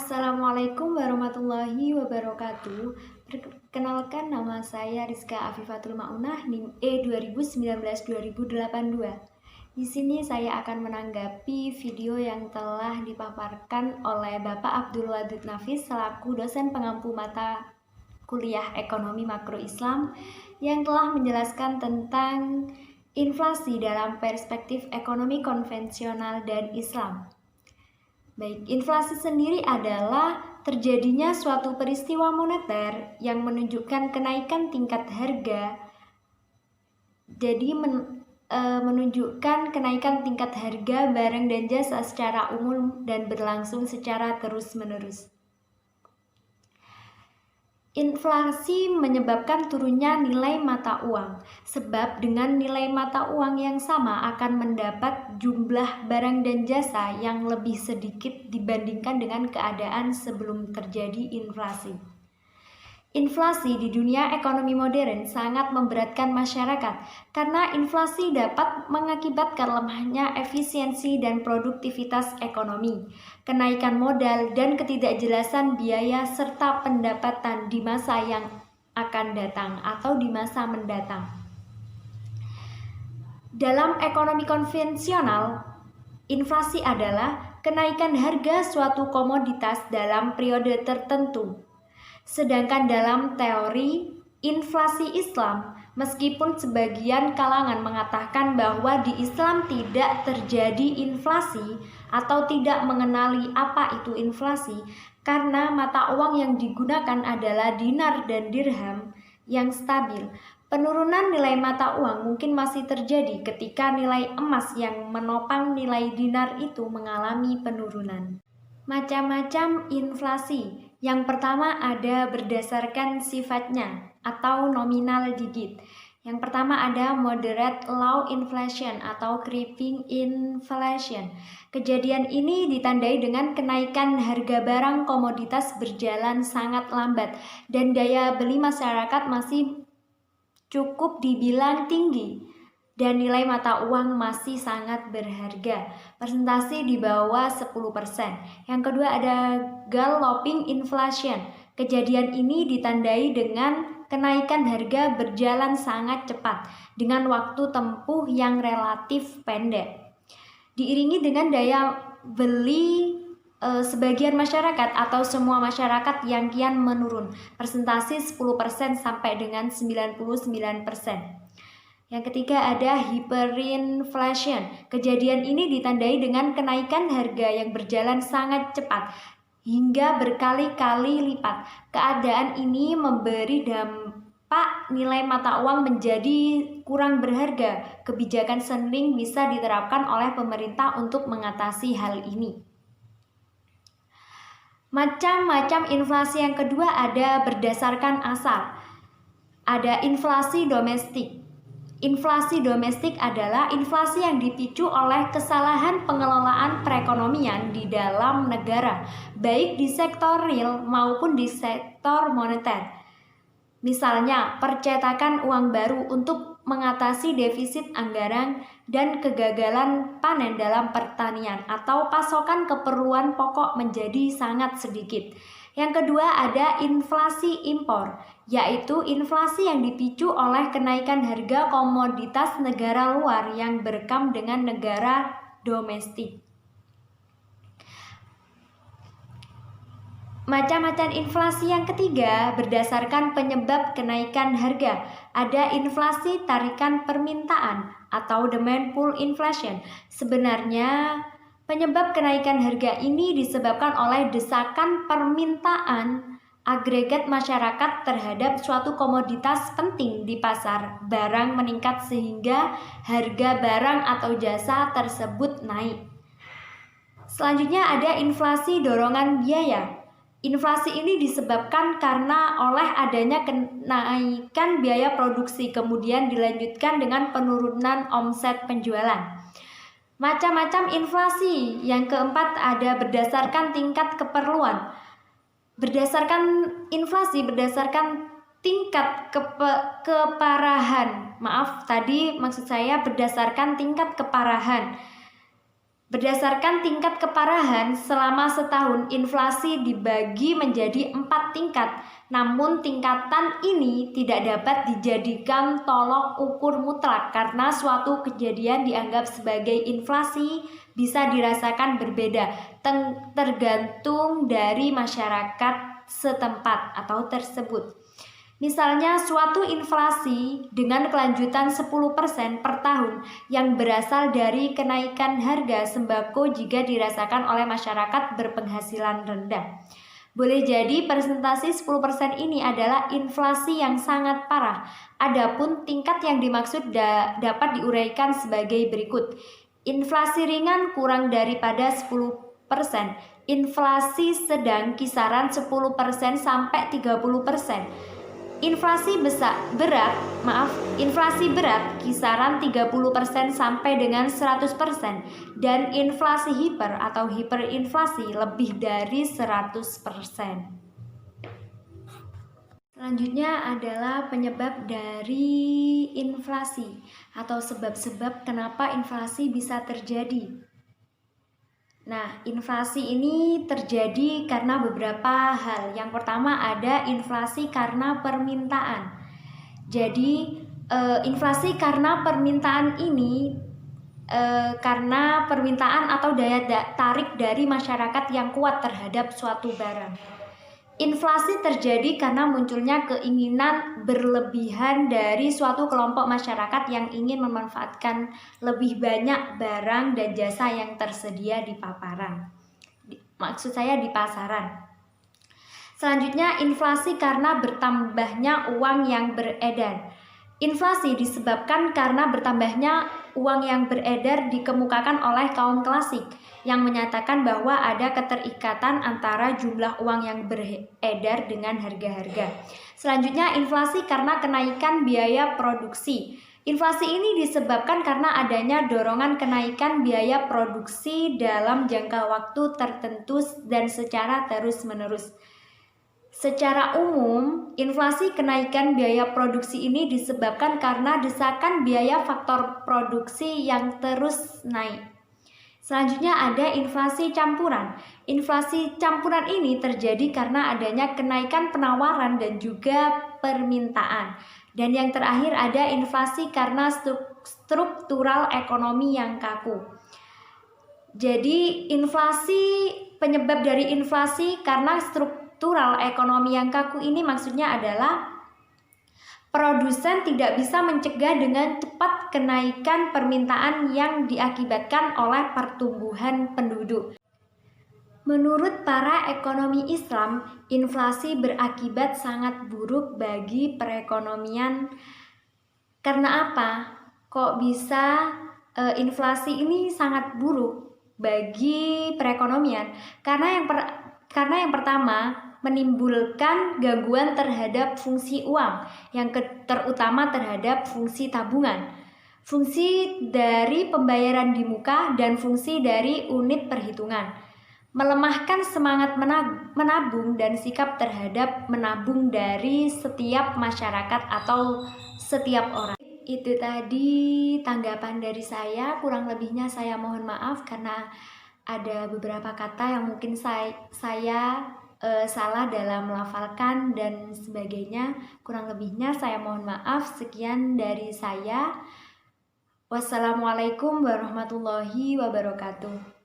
Assalamualaikum warahmatullahi wabarakatuh. Perkenalkan, nama saya Rizka Afifatul Maunah, NIM E2019-2082. Di sini saya akan menanggapi video yang telah dipaparkan oleh Bapak Abdul Wadud Nafis selaku dosen pengampu mata kuliah Ekonomi Makro Islam yang telah menjelaskan tentang inflasi dalam perspektif ekonomi konvensional dan Islam. Baik, inflasi sendiri adalah terjadinya suatu peristiwa moneter yang menunjukkan kenaikan tingkat harga. Jadi menunjukkan kenaikan tingkat harga barang dan jasa secara umum dan berlangsung secara terus-menerus. Inflasi menyebabkan turunnya nilai mata uang, sebab dengan nilai mata uang yang sama akan mendapat jumlah barang dan jasa yang lebih sedikit dibandingkan dengan keadaan sebelum terjadi inflasi. Inflasi di dunia ekonomi modern sangat memberatkan masyarakat karena inflasi dapat mengakibatkan lemahnya efisiensi dan produktivitas ekonomi, kenaikan modal dan ketidakjelasan biaya serta pendapatan di masa yang akan datang atau di masa mendatang. Dalam ekonomi konvensional, inflasi adalah kenaikan harga suatu komoditas dalam periode tertentu. Sedangkan dalam teori inflasi Islam, meskipun sebagian kalangan mengatakan bahwa di Islam tidak terjadi inflasi atau tidak mengenali apa itu inflasi karena mata uang yang digunakan adalah dinar dan dirham yang stabil. Penurunan nilai mata uang mungkin masih terjadi ketika nilai emas yang menopang nilai dinar itu mengalami penurunan. Macam-macam inflasi. Yang pertama ada berdasarkan sifatnya atau nominal digit. Yang pertama ada moderate low inflation atau creeping inflation. Kejadian ini ditandai dengan kenaikan harga barang komoditas berjalan sangat lambat dan daya beli masyarakat masih cukup dibilang tinggi dan nilai mata uang masih sangat berharga, persentase di bawah 10%. Yang kedua ada galloping inflation. Kejadian ini ditandai dengan kenaikan harga berjalan sangat cepat dengan waktu tempuh yang relatif pendek. Diiringi dengan daya beli sebagian masyarakat atau semua masyarakat yang kian menurun, persentase 10% sampai dengan 99%. Yang ketiga ada hyperinflation. Kejadian ini ditandai dengan kenaikan harga yang berjalan sangat cepat hingga berkali-kali lipat. Keadaan ini memberi dampak nilai mata uang menjadi kurang berharga. Kebijakan sering bisa diterapkan oleh pemerintah untuk mengatasi hal ini. Macam-macam inflasi yang kedua ada berdasarkan asal. Ada inflasi domestik. Inflasi domestik adalah inflasi yang dipicu oleh kesalahan pengelolaan perekonomian di dalam negara, baik di sektor real maupun di sektor moneter. Misalnya, percetakan uang baru untuk mengatasi defisit anggaran dan kegagalan panen dalam pertanian atau pasokan keperluan pokok menjadi sangat sedikit. Yang kedua ada inflasi impor, yaitu inflasi yang dipicu oleh kenaikan harga komoditas negara luar yang berekam dengan negara domestik. Macam-macam inflasi yang ketiga berdasarkan penyebab kenaikan harga. Ada inflasi tarikan permintaan atau demand pull inflation. Sebenarnya penyebab kenaikan harga ini disebabkan oleh desakan permintaan agregat masyarakat terhadap suatu komoditas penting di pasar. Barang meningkat sehingga harga barang atau jasa tersebut naik. Selanjutnya ada inflasi dorongan biaya. Inflasi ini disebabkan karena oleh adanya kenaikan biaya produksi kemudian dilanjutkan dengan penurunan omset penjualan. Macam-macam inflasi. Yang keempat ada berdasarkan tingkat keperluan. Berdasarkan inflasi berdasarkan tingkat keparahan. Maaf, tadi maksud saya berdasarkan tingkat keparahan. Berdasarkan tingkat keparahan, selama setahun inflasi dibagi menjadi 4 tingkat. Namun tingkatan ini tidak dapat dijadikan tolok ukur mutlak karena suatu kejadian dianggap sebagai inflasi bisa dirasakan berbeda tergantung dari masyarakat setempat atau tersebut. Misalnya suatu inflasi dengan kelanjutan 10% per tahun yang berasal dari kenaikan harga sembako jika dirasakan oleh masyarakat berpenghasilan rendah. Boleh jadi presentasi 10% ini adalah inflasi yang sangat parah. Adapun tingkat yang dimaksud dapat diuraikan sebagai berikut. Inflasi ringan kurang daripada 10%. Inflasi sedang kisaran 10% sampai 30%. Inflasi berat kisaran 30% sampai dengan 100% dan inflasi hiper atau hiperinflasi lebih dari 100%. Selanjutnya adalah penyebab dari inflasi atau sebab-sebab kenapa inflasi bisa terjadi. Nah, inflasi ini terjadi karena beberapa hal. Yang pertama ada inflasi karena permintaan. Jadi, inflasi karena permintaan ini karena permintaan atau daya tarik dari masyarakat yang kuat terhadap suatu barang. Inflasi terjadi karena munculnya keinginan berlebihan dari suatu kelompok masyarakat yang ingin memanfaatkan lebih banyak barang dan jasa yang tersedia di paparan. Maksud saya di pasaran. Selanjutnya, inflasi karena bertambahnya uang yang beredar. Inflasi disebabkan karena bertambahnya uang yang beredar dikemukakan oleh kaum klasik yang menyatakan bahwa ada keterikatan antara jumlah uang yang beredar dengan harga-harga. Selanjutnya, inflasi karena kenaikan biaya produksi. Inflasi ini disebabkan karena adanya dorongan kenaikan biaya produksi dalam jangka waktu tertentu dan secara terus-menerus. Secara umum, inflasi kenaikan biaya produksi ini disebabkan karena desakan biaya faktor produksi yang terus naik. Selanjutnya ada inflasi campuran. Inflasi campuran ini terjadi karena adanya kenaikan penawaran dan juga permintaan. Dan yang terakhir ada inflasi karena struktural ekonomi yang kaku. Jadi penyebab dari inflasi karena struktural ekonomi yang kaku ini maksudnya adalah produsen tidak bisa mencegah dengan cepat kenaikan permintaan yang diakibatkan oleh pertumbuhan penduduk. Menurut para ekonomi Islam, inflasi berakibat sangat buruk bagi perekonomian. Karena apa? Kok bisa inflasi ini sangat buruk bagi perekonomian? Karena yang pertama menimbulkan gangguan terhadap fungsi uang, yang terutama terhadap fungsi tabungan, fungsi dari pembayaran di muka, dan fungsi dari unit perhitungan. Melemahkan semangat menabung dan sikap terhadap menabung dari setiap masyarakat atau setiap orang. Itu tadi tanggapan dari saya, kurang lebihnya saya mohon maaf karena ada beberapa kata yang mungkin saya salah dalam melafalkan dan sebagainya. Kurang lebihnya saya mohon maaf. Sekian dari saya. Wassalamualaikum warahmatullahi wabarakatuh.